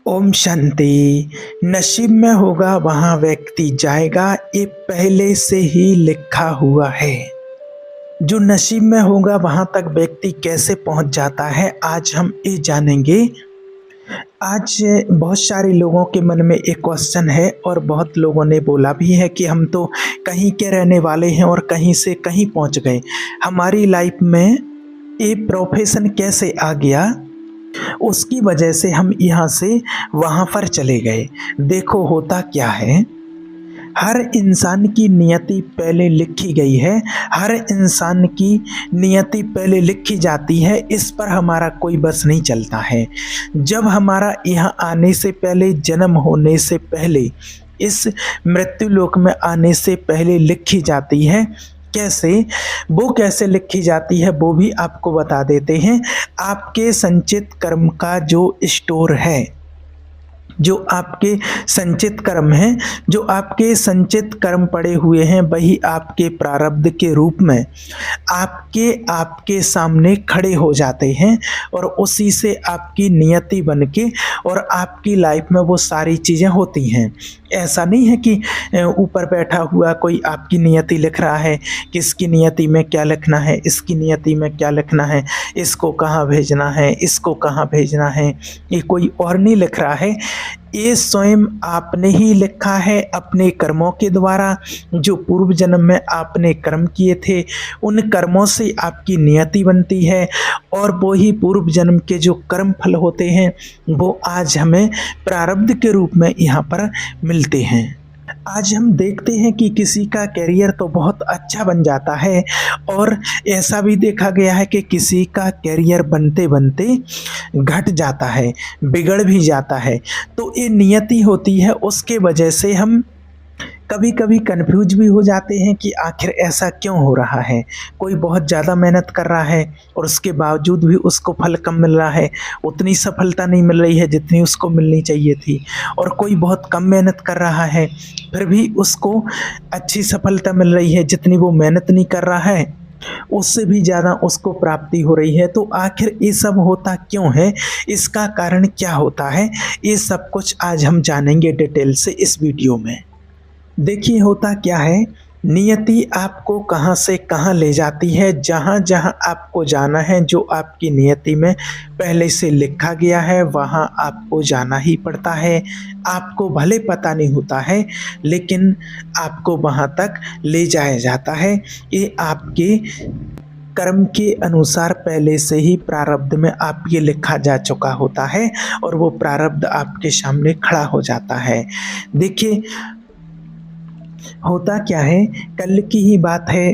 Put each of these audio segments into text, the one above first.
ओम शांति। नसीब में होगा वहाँ व्यक्ति जाएगा, ये पहले से ही लिखा हुआ है। जो नसीब में होगा वहाँ तक व्यक्ति कैसे पहुँच जाता है, आज हम ये जानेंगे। आज बहुत सारे लोगों के मन में एक क्वेश्चन है और बहुत लोगों ने बोला भी है कि हम तो कहीं के रहने वाले हैं और कहीं से कहीं पहुँच गए, हमारी लाइफ में ये प्रोफेशन कैसे आ गया, उसकी वजह से हम यहाँ से वहाँ पर चले गए। देखो होता क्या है, हर इंसान की नियति पहले लिखी गई है, हर इंसान की नियति पहले लिखी जाती है, इस पर हमारा कोई बस नहीं चलता है। जब हमारा यहाँ आने से पहले, जन्म होने से पहले, इस मृत्यु लोक में आने से पहले लिखी जाती है। कैसे, वो कैसे लिखी जाती है वो भी आपको बता देते हैं। आपके संचित कर्म का जो स्टोर है, जो आपके संचित कर्म हैं, जो आपके संचित कर्म पड़े हुए हैं, वही आपके प्रारब्ध के रूप में आपके सामने खड़े हो जाते हैं और उसी से आपकी नियति बन के और आपकी लाइफ में वो सारी चीज़ें होती हैं। ऐसा नहीं है कि ऊपर बैठा हुआ कोई आपकी नियति लिख रहा है, किसकी नियति में क्या लिखना है, इसकी नियति में क्या लिखना है, इसको कहाँ भेजना है, इसको कहाँ भेजना है, ये कोई और नहीं लिख रहा है। ये स्वयं आपने ही लिखा है अपने कर्मों के द्वारा। जो पूर्व जन्म में आपने कर्म किए थे, उन कर्मों से आपकी नियति बनती है और वो ही पूर्व जन्म के जो कर्म फल होते हैं वो आज हमें प्रारब्ध के रूप में यहाँ पर मिलते हैं। आज हम देखते हैं कि किसी का कैरियर तो बहुत अच्छा बन जाता है और ऐसा भी देखा गया है कि किसी का कैरियर बनते बनते घट जाता है, बिगड़ भी जाता है। तो ये नियति होती है, उसके वजह से हम कभी कभी कंफ्यूज भी हो जाते हैं कि आखिर ऐसा क्यों हो रहा है। कोई बहुत ज़्यादा मेहनत कर रहा है और उसके बावजूद भी उसको फल कम मिल रहा है, उतनी सफलता नहीं मिल रही है जितनी उसको मिलनी चाहिए थी। और कोई बहुत कम मेहनत कर रहा है, फिर भी उसको अच्छी सफलता मिल रही है, जितनी वो मेहनत नहीं कर रहा है उससे भी ज़्यादा उसको प्राप्ति हो रही है। तो आखिर ये सब होता क्यों है, इसका कारण क्या होता है, ये सब कुछ आज हम जानेंगे डिटेल से इस वीडियो में। देखिए होता क्या है, नियति आपको कहाँ से कहाँ ले जाती है। जहाँ जहाँ आपको जाना है, जो आपकी नियति में पहले से लिखा गया है, वहाँ आपको जाना ही पड़ता है। आपको भले पता नहीं होता है, लेकिन आपको वहाँ तक ले जाया जाता है। ये आपके कर्म के अनुसार पहले से ही प्रारब्ध में आप ये लिखा जा चुका होता है और वो प्रारब्ध आपके सामने खड़ा हो जाता है। देखिए होता क्या है, कल की ही बात है,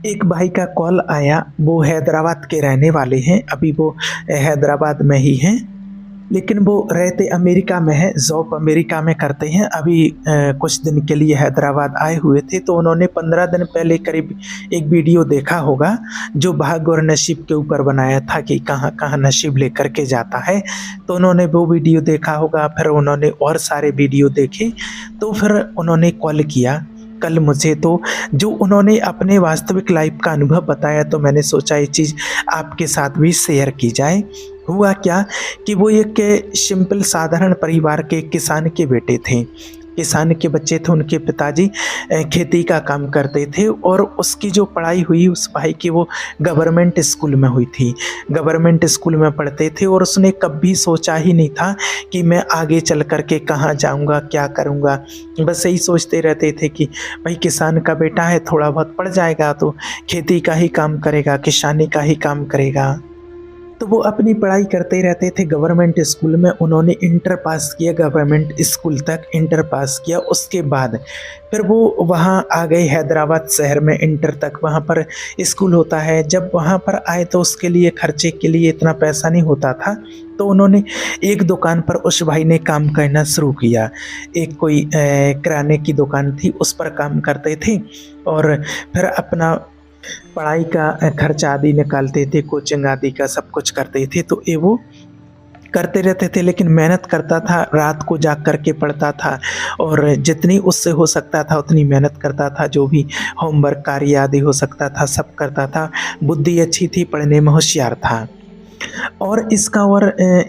एक भाई का कॉल आया। वो हैदराबाद के रहने वाले हैं, अभी वो हैदराबाद में ही हैं, लेकिन वो रहते अमेरिका में है, जॉब अमेरिका में करते हैं। अभी कुछ दिन के लिए हैदराबाद आए हुए थे। तो उन्होंने 15 दिन पहले करीब एक वीडियो देखा होगा जो भाग्य और नसीब के ऊपर बनाया था कि कहाँ कहाँ नसीब लेकर के जाता है। तो उन्होंने वो वीडियो देखा होगा, फिर उन्होंने और सारे वीडियो देखे, तो फिर उन्होंने कॉल किया कल मुझे। तो जो उन्होंने अपने वास्तविक लाइफ का अनुभव बताया, तो मैंने सोचा ये चीज़ आपके साथ भी शेयर की जाए। हुआ क्या कि वो एक सिंपल साधारण परिवार के किसान के बेटे थे, किसान के बच्चे थे। उनके पिताजी खेती का काम करते थे और उसकी जो पढ़ाई हुई उस भाई की, वो गवर्नमेंट स्कूल में हुई थी, गवर्नमेंट स्कूल में पढ़ते थे। और उसने कभी सोचा ही नहीं था कि मैं आगे चल कर के कहाँ जाऊँगा, क्या करूँगा। बस यही सोचते रहते थे कि भाई किसान का बेटा है, थोड़ा बहुत पढ़ जाएगा तो खेती का ही काम करेगा, किसानी का ही काम करेगा। तो वो अपनी पढ़ाई करते रहते थे गवर्नमेंट स्कूल में। उन्होंने इंटर पास किया, गवर्नमेंट स्कूल तक इंटर पास किया। उसके बाद फिर वो वहाँ आ गए हैदराबाद शहर में, इंटर तक वहाँ पर स्कूल होता है। जब वहाँ पर आए तो उसके लिए खर्चे के लिए इतना पैसा नहीं होता था, तो उन्होंने एक दुकान पर उस भाई ने काम करना शुरू किया। एक कोई किराने की दुकान थी, उस पर काम करते थे और फिर अपना पढ़ाई का खर्चा आदि निकालते थे, कोचिंग आदि का सब कुछ करते थे। तो ये वो करते रहते थे, लेकिन मेहनत करता था, रात को जाग करके पढ़ता था और जितनी उससे हो सकता था उतनी मेहनत करता था। जो भी होमवर्क कार्य आदि हो सकता था सब करता था। बुद्धि अच्छी थी, पढ़ने में होशियार था। और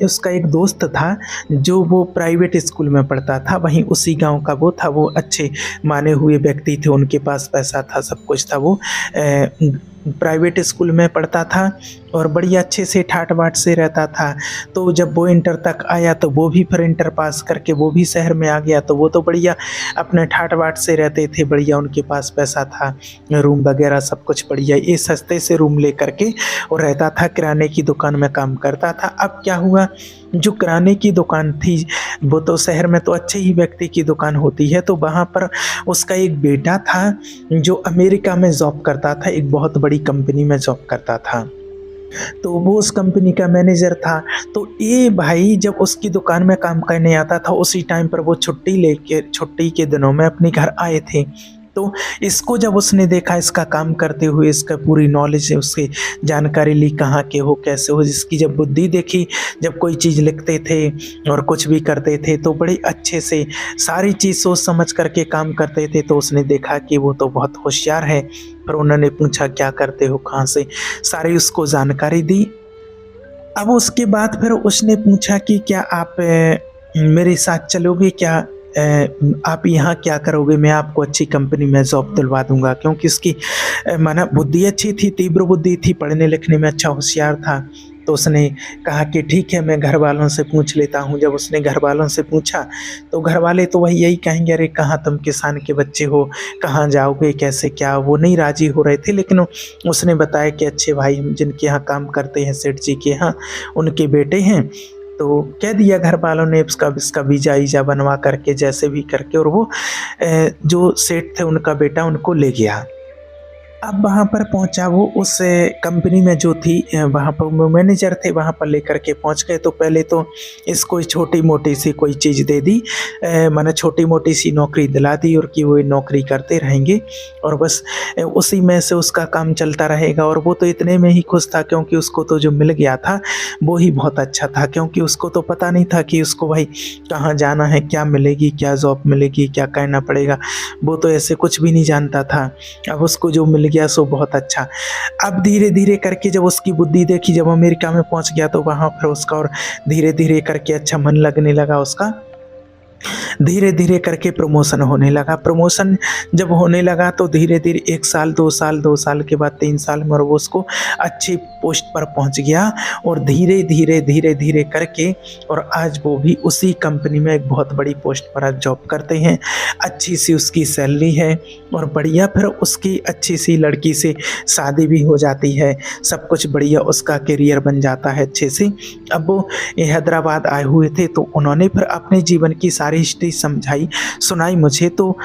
उसका एक दोस्त था जो वो प्राइवेट स्कूल में पढ़ता था, वहीं उसी गाँव का वो था, वो अच्छे माने हुए व्यक्ति थे, उनके पास पैसा था, सब कुछ था। वो प्राइवेट स्कूल में पढ़ता था और बड़ी अच्छे से ठाट-बाट से रहता था। तो जब वो इंटर तक आया तो वो भी फिर इंटर पास करके वो भी शहर में आ गया, तो वो तो बढ़िया अपने ठाट-बाट से रहते थे, बढ़िया उनके पास पैसा था, रूम वगैरह सब कुछ बढ़िया, ये सस्ते से रूम लेकर के और रहता था, किराने की दुकान में काम करता था। अब क्या हुआ, जो किराने की दुकान थी, वो तो शहर में तो अच्छे ही व्यक्ति की दुकान होती है, तो वहाँ पर उसका एक बेटा था जो अमेरिका में जॉब करता था, एक बहुत बड़ी कंपनी में जॉब करता था। तो वो उस कंपनी का मैनेजर था। तो ये भाई जब उसकी दुकान में काम करने आता था, उसी टाइम पर वो छुट्टी के दिनों में अपने घर आए थे। तो इसको जब उसने देखा इसका काम करते हुए, इसका पूरी नॉलेज है, उसकी जानकारी ली, कहाँ के हो, कैसे हो, इसकी जब बुद्धि देखी, जब कोई चीज़ लिखते थे और कुछ भी करते थे तो बड़े अच्छे से सारी चीज़ सोच समझ करके काम करते थे। तो उसने देखा कि वो तो बहुत होशियार है। फिर उन्होंने पूछा क्या करते हो, कहाँ से, सारी उसको जानकारी दी। अब उसके बाद फिर उसने पूछा कि क्या आप मेरे साथ चलोगे, क्या आप यहाँ क्या करोगे, मैं आपको अच्छी कंपनी में जॉब दिलवा दूँगा। क्योंकि उसकी माना बुद्धि अच्छी थी, तीव्र बुद्धि थी, पढ़ने लिखने में अच्छा होशियार था। तो उसने कहा कि ठीक है, मैं घरवालों से पूछ लेता हूँ। जब उसने घरवालों से पूछा तो घरवाले तो वही यही कहेंगे, अरे कहाँ तुम किसान के बच्चे हो, कहाँ जाओगे, कैसे क्या, वो नहीं राज़ी हो रहे थे। लेकिन उसने बताया कि अच्छे भाई जिनके यहाँ काम करते हैं सेठ जी के यहाँ, उनके बेटे हैं। तो कह दिया घर वालों ने, इसका वीज़ा बनवा करके जैसे भी करके, और वो जो सेठ थे उनका बेटा उनको ले गया। अब वहाँ पर पहुँचा वो उस कंपनी में जो थी, वहाँ पर वो मैनेजर थे, वहाँ पर लेकर के पहुँच गए। तो पहले तो इसको छोटी-मोटी सी कोई चीज़ दे दी, माने छोटी-मोटी सी नौकरी दिला दी, और कि वो नौकरी करते रहेंगे और बस उसी में से उसका काम चलता रहेगा। और वो तो इतने में ही खुश था, क्योंकि उसको तो जो मिल गया था वो ही बहुत अच्छा था। क्योंकि उसको तो पता नहीं था कि उसको भाई कहाँ जाना है, क्या मिलेगी, क्या जॉब मिलेगी, क्या करना पड़ेगा, वो तो ऐसे कुछ भी नहीं जानता था। अब उसको जो मिल गया सो बहुत अच्छा। अब धीरे-धीरे करके जब उसकी बुद्धि देखी, जब अमेरिका में पहुँच गया तो वहाँ पर उसका और धीरे-धीरे करके अच्छा मन लगने लगा उसका। धीरे-धीरे करके प्रमोशन होने लगा। प्रमोशन जब होने लगा तो धीरे-धीरे 1 साल, 2 साल, 2 साल के बाद 3 साल में वो उसको अच्छी पोस्ट पर पहुँच गया। और धीरे-धीरे, धीरे-धीरे करके और आज वो भी उसी कंपनी में एक बहुत बड़ी पोस्ट पर आज जॉब करते हैं। अच्छी-सी उसकी सैलरी है और बढ़िया फिर उसकी अच्छी-सी लड़की से शादी भी हो जाती है। सब कुछ बढ़िया उसका करियर बन जाता है अच्छे से। अब वो हैदराबाद आए हुए थे तो उन्होंने फिर अपने जीवन की सारी हिस्ट्री सुनाई मुझे। तो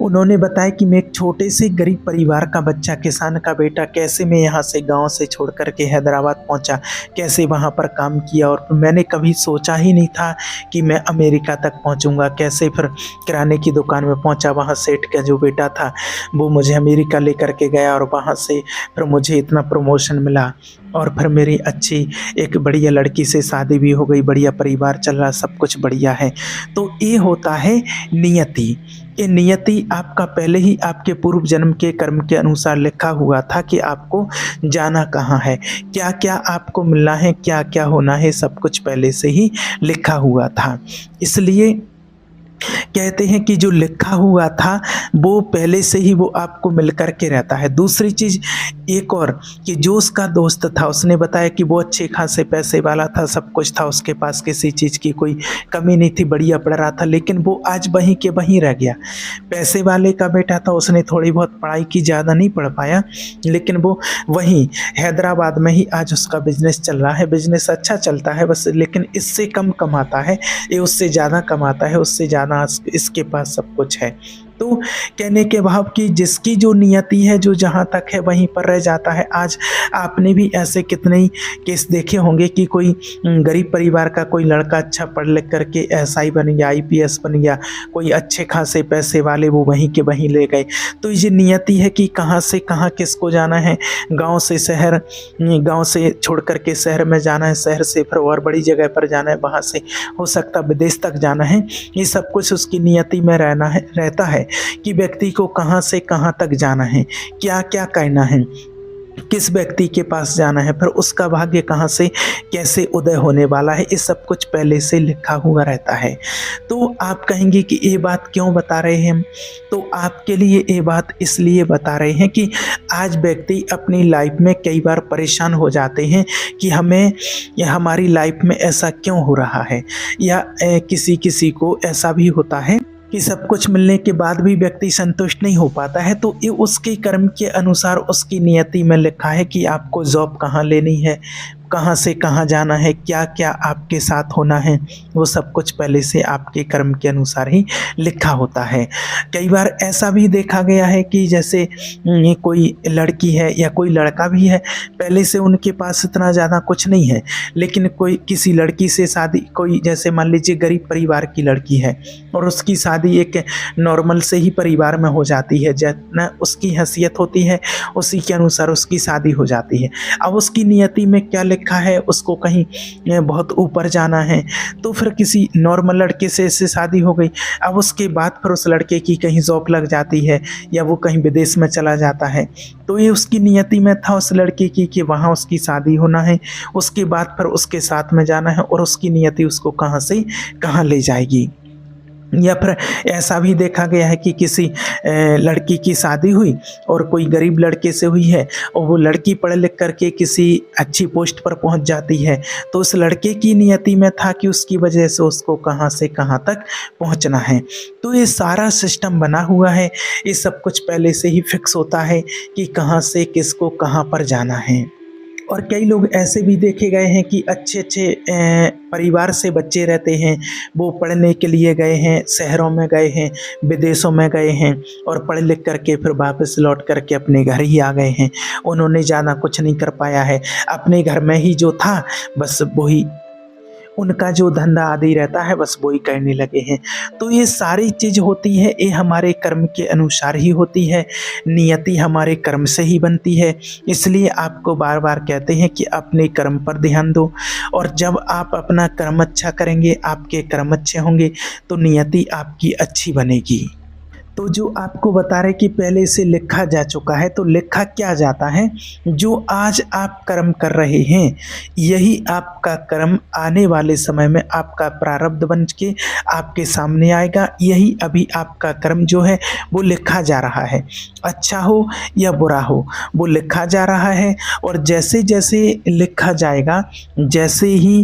उन्होंने बताया कि मैं एक छोटे से गरीब परिवार का बच्चा, किसान का बेटा, कैसे मैं यहाँ से गाँव से छोड़ कर के हैदराबाद पहुँचा, कैसे वहाँ पर काम किया, और मैंने कभी सोचा ही नहीं था कि मैं अमेरिका तक पहुँचूँगा। कैसे फिर किराने की दुकान में पहुँचा, वहाँ सेठ का जो बेटा था वो मुझे अमेरिका लेकर के गया और वहाँ से फिर मुझे इतना प्रमोशन मिला और फिर मेरी अच्छी एक बढ़िया लड़की से शादी भी हो गई, बढ़िया परिवार चल रहा, सब कुछ बढ़िया है। तो ये होता है नियति। ये नियति आपका पहले ही आपके पूर्व जन्म के कर्म के अनुसार लिखा हुआ था कि आपको जाना कहाँ है, क्या-क्या आपको मिलना है, क्या-क्या होना है, सब कुछ पहले से ही लिखा हुआ था। इसलिए कहते हैं कि जो लिखा हुआ था वो पहले से ही वो आपको मिल कर के रहता है। दूसरी चीज़ एक और कि जो उसका दोस्त था उसने बताया कि वो अच्छे खासे पैसे वाला था, सब कुछ था उसके पास, किसी चीज़ की कोई कमी नहीं थी, बढ़िया पढ़ रहा था, लेकिन वो आज वहीं के वहीं रह गया। पैसे वाले का बेटा था, उसने थोड़ी बहुत पढ़ाई की, ज़्यादा नहीं पढ़ पाया, लेकिन वो वहीं हैदराबाद में ही आज उसका बिज़नेस चल रहा है। बिज़नेस अच्छा चलता है बस, लेकिन इससे कम कमाता है, ये उससे ज़्यादा कमाता है, उससे ज़्यादा इसके पास सब कुछ है। तो कहने के भाव कि जिसकी जो नियति है, जो जहाँ तक है वहीं पर रह जाता है। आज आपने भी ऐसे कितने ही केस देखे होंगे कि कोई गरीब परिवार का कोई लड़का अच्छा पढ़ लिख करके एसआई बन गया, आईपीएस बन गया, कोई अच्छे खासे पैसे वाले वो वहीं के वहीं ले गए। तो ये नियति है कि कहाँ से कहाँ किसको जाना है, गाँव से शहर, गाँव से छोड़ करके शहर में जाना है, शहर से फिर और बड़ी जगह पर जाना है, वहाँ से हो सकता विदेश तक जाना है। ये सब कुछ उसकी नियति में रहता है कि व्यक्ति को कहाँ से कहाँ तक जाना है, क्या क्या करना है। किस व्यक्ति के पास जाना है, फिर उसका भाग्य कहाँ से कैसे उदय होने वाला है, ये सब कुछ पहले से लिखा हुआ रहता है। तो आप कहेंगे कि ये बात क्यों बता रहे हैं हम? तो आपके लिए ये बात इसलिए बता रहे हैं कि आज व्यक्ति अपनी लाइफ में कई बार परेशान हो जाते हैं कि हमें या हमारी लाइफ में ऐसा क्यों हो रहा है, या किसी किसी को ऐसा भी होता है कि सब कुछ मिलने के बाद भी व्यक्ति संतुष्ट नहीं हो पाता है। तो ये उसके कर्म के अनुसार उसकी नियति में लिखा है कि आपको जॉब कहाँ लेनी है, कहाँ से कहाँ जाना है, क्या क्या आपके साथ होना है, वो सब कुछ पहले से आपके कर्म के अनुसार ही लिखा होता है। कई बार ऐसा भी देखा गया है कि जैसे ये कोई लड़की है या कोई लड़का भी है, पहले से उनके पास इतना ज़्यादा कुछ नहीं है, लेकिन कोई किसी लड़की से शादी, कोई जैसे मान लीजिए गरीब परिवार की लड़की है और उसकी शादी एक नॉर्मल से ही परिवार में हो जाती है, जितना उसकी हैसियत होती है उसी के अनुसार उसकी शादी हो जाती है। अब उसकी नियति में क्या लिखा है, उसको कहीं बहुत ऊपर जाना है, तो फिर किसी नॉर्मल लड़के से शादी हो गई। अब उसके बाद फिर उस लड़के की कहीं जॉब लग जाती है या वो कहीं विदेश में चला जाता है, तो ये उसकी नियति में था उस लड़के की कि वहाँ उसकी शादी होना है, उसके बाद फिर उसके साथ में जाना है, और उसकी नियति उसको कहाँ से कहाँ ले जाएगी। या फिर ऐसा भी देखा गया है कि किसी लड़की की शादी हुई और कोई गरीब लड़के से हुई है, और वो लड़की पढ़ लिख करके किसी अच्छी पोस्ट पर पहुंच जाती है, तो उस लड़के की नियति में था कि उसकी वजह से उसको कहां से कहां तक पहुंचना है। तो ये सारा सिस्टम बना हुआ है, ये सब कुछ पहले से ही फिक्स होता है कि कहां से किसको कहां पर जाना है। और कई लोग ऐसे भी देखे गए हैं कि अच्छे अच्छे परिवार से बच्चे रहते हैं, वो पढ़ने के लिए गए हैं, शहरों में गए हैं, विदेशों में गए हैं, और पढ़ लिख करके फिर वापस लौट करके अपने घर ही आ गए हैं। उन्होंने ज़्यादा कुछ नहीं कर पाया है, अपने घर में ही जो था बस वही उनका जो धंधा आदि रहता है बस वही करने लगे हैं। तो ये सारी चीज़ होती है, ये हमारे कर्म के अनुसार ही होती है, नियति हमारे कर्म से ही बनती है। इसलिए आपको बार बार कहते हैं कि अपने कर्म पर ध्यान दो, और जब आप अपना कर्म अच्छा करेंगे, आपके कर्म अच्छे होंगे, तो नियति आपकी अच्छी बनेगी। तो जो आपको बता रहे कि पहले से लिखा जा चुका है, तो लिखा क्या जाता है, जो आज आप कर्म कर रहे हैं यही आपका कर्म आने वाले समय में आपका प्रारब्ध बन के आपके सामने आएगा। यही अभी आपका कर्म जो है वो लिखा जा रहा है, अच्छा हो या बुरा हो वो लिखा जा रहा है। और जैसे जैसे लिखा जाएगा, जैसे ही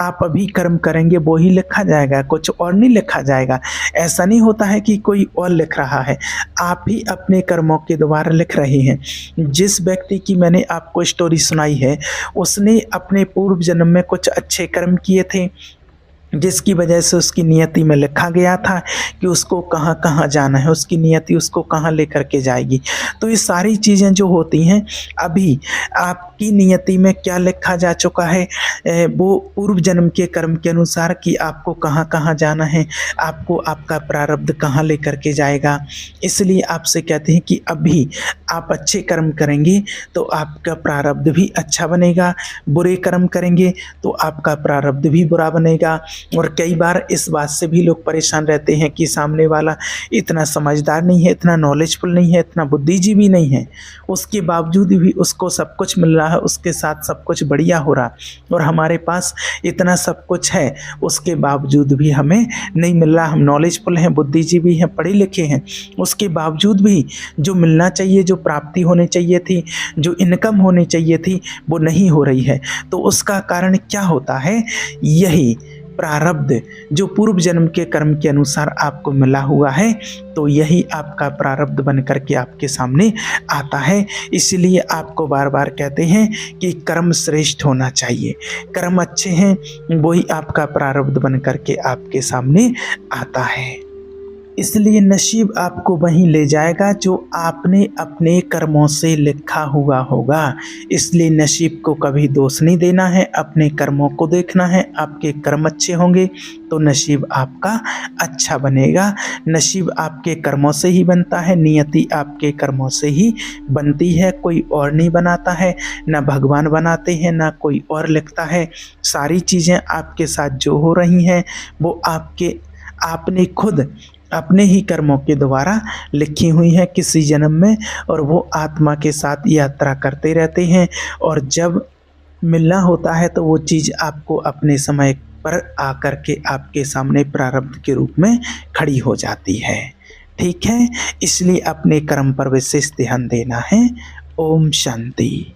आप अभी कर्म करेंगे वो ही लिखा जाएगा, कुछ और नहीं लिखा जाएगा। ऐसा नहीं होता है कि कोई और लिख रहा है, आप ही अपने कर्मों के द्वारा लिख रहे हैं। जिस व्यक्ति की मैंने आपको स्टोरी सुनाई है, उसने अपने पूर्व जन्म में कुछ अच्छे कर्म किए थे, जिसकी वजह से उसकी नियति में लिखा गया था कि उसको कहाँ कहाँ जाना है, उसकी नियति उसको कहाँ लेकर के जाएगी। तो ये सारी चीज़ें जो होती हैं, अभी आपकी नियति में क्या लिखा जा चुका है, वो पूर्व जन्म के कर्म के अनुसार कि आपको कहाँ कहाँ जाना है, आपको आपका प्रारब्ध कहाँ लेकर के जाएगा। इसलिए आपसे कहते हैं कि अभी आप अच्छे कर्म करेंगे तो आपका प्रारब्ध भी अच्छा बनेगा, बुरे कर्म करेंगे तो आपका प्रारब्ध भी बुरा बनेगा। और कई बार इस बात से भी लोग परेशान रहते हैं कि सामने वाला इतना समझदार नहीं है, इतना नॉलेजफुल नहीं है, इतना बुद्धिजीवी नहीं है, उसके बावजूद भी उसको सब कुछ मिल रहा है, उसके साथ सब कुछ बढ़िया हो रहा, और हमारे पास इतना सब कुछ है उसके बावजूद भी हमें नहीं मिल रहा। हम नॉलेजफुल हैं, बुद्धिजीवी हैं, पढ़े लिखे हैं, उसके बावजूद भी जो मिलना चाहिए, जो प्राप्ति होनी चाहिए थी, जो इनकम होनी चाहिए थी, वो नहीं हो रही है। तो उसका कारण क्या होता है, यही प्रारब्ध जो पूर्व जन्म के कर्म के अनुसार आपको मिला हुआ है, तो यही आपका प्रारब्ध बन करके आपके सामने आता है। इसलिए आपको बार बार कहते हैं कि कर्म श्रेष्ठ होना चाहिए, कर्म अच्छे हैं वही आपका प्रारब्ध बन करके आपके सामने आता है। इसलिए नसीब आपको वहीं ले जाएगा जो आपने अपने कर्मों से लिखा हुआ होगा। इसलिए नसीब को कभी दोष नहीं देना है, अपने कर्मों को देखना है। आपके कर्म अच्छे होंगे तो नसीब आपका अच्छा बनेगा। नसीब आपके कर्मों से ही बनता है, नियति आपके कर्मों से ही बनती है, कोई और नहीं बनाता है, ना भगवान बनाते हैं, ना कोई और लिखता है। सारी चीज़ें आपके साथ जो हो रही हैं वो आपने खुद अपने ही कर्मों के द्वारा लिखी हुई हैं किसी जन्म में, और वो आत्मा के साथ यात्रा करते रहते हैं, और जब मिलना होता है तो वो चीज़ आपको अपने समय पर आकर के आपके सामने प्रारब्ध के रूप में खड़ी हो जाती है। ठीक है, इसलिए अपने कर्म पर विशेष ध्यान देना है। ओम शांति।